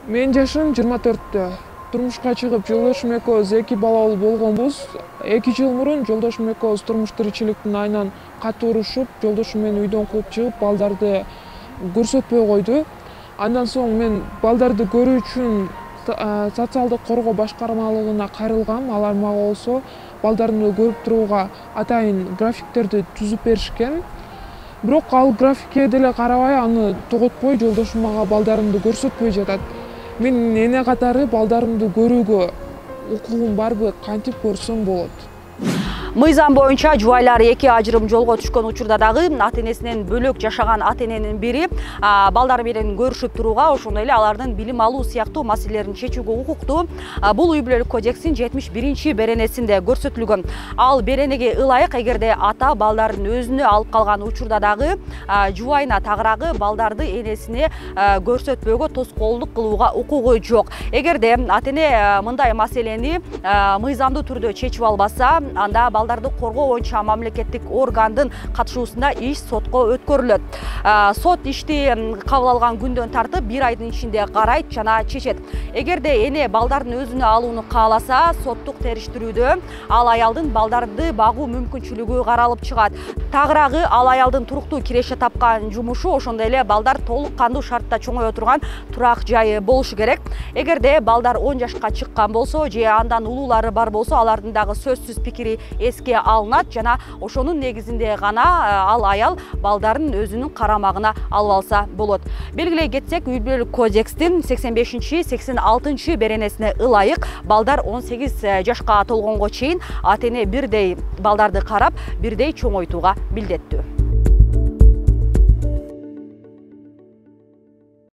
Мен жашым 24-тө. Турмушка чыгып, жолдошум экөөбүз 2 балалуу болгонбуз. 2 жыл мурун жолдошум экөөбүз турмуш тиричиликтин айынан катуу урушуп, жолдошум мени үйдөн кууп чыгып, балдарды көрсөтпөй койду. Андан соң мен балдарды көрүү үчүн социалдык коргоо башкармалыгына кайрылгам. Алар мага болсо балдарымды көрүп турууга атайын графиктерди түзүп беришкен. Бирок ал графикке деле карабай, аны тоготпой, жолдошум мага балдарымды көрсөтпөй жатат. Мен эне катары балдарымды көрүүгө укугум барбы, кантип көрсөм болот? Мыйзам боюнча жубайлар 2 ажырым жолго түшкөн учурда дагы ата-энесинен бөлөк жашаган ата-эненин бири балдары менен көрүшүп турууга, ошондой эле алардын билим алуу сыяктуу маселелерин чечүүгө укуктуу. Бул үй бүлөлүк кодекстин 71 беренесинде көрсөтүлгөн. Ал беренеге ылайык, эгерде ата балдарын өзүнө алып калган учурда дагы жубайына тагыраагы балдарды энесине көрсөтпөөгө тоскоолдук кылууга укугу жок. Эгерде ата-эне мындай маселени мыйзамдуу түрдө чечип албаса, анда балдарды коргоо боюнча мамлекеттик органдын катышуусунда иш сотко өткөрүлөт. Сот ишти кабыл алган күндөн тартып 1 айдын ичинде карайт жана чечет. Эгерде эне балдарын өзүнө алууну кааласа, соттук териштирүүдө ал аялдын балдарды багуу мүмкүнчүлүгү каралып чыгат. Тагыраагы ал аялдын туруктуу киреше тапкан жумушу, ошондой эле балдар толук кандуу шартта чоңое турган турак жайы болушу керек. Эгерде балдар 10 жашка чыккан болсо же андан улуулары бар болсо, алардын дагы сөзсүз пикири эске алынат жана ошонун негизинде гана ал аял балдарын өзүнүн карамагына алып алса болот. Белгилей кетсек, үй бүлөлүк кодекстин 85-86 беренесине ылайык балдар 18 жашка толгонго чейин ата-эне бирдей балдарды карап, бирдей чоңойтууга милдеттүү.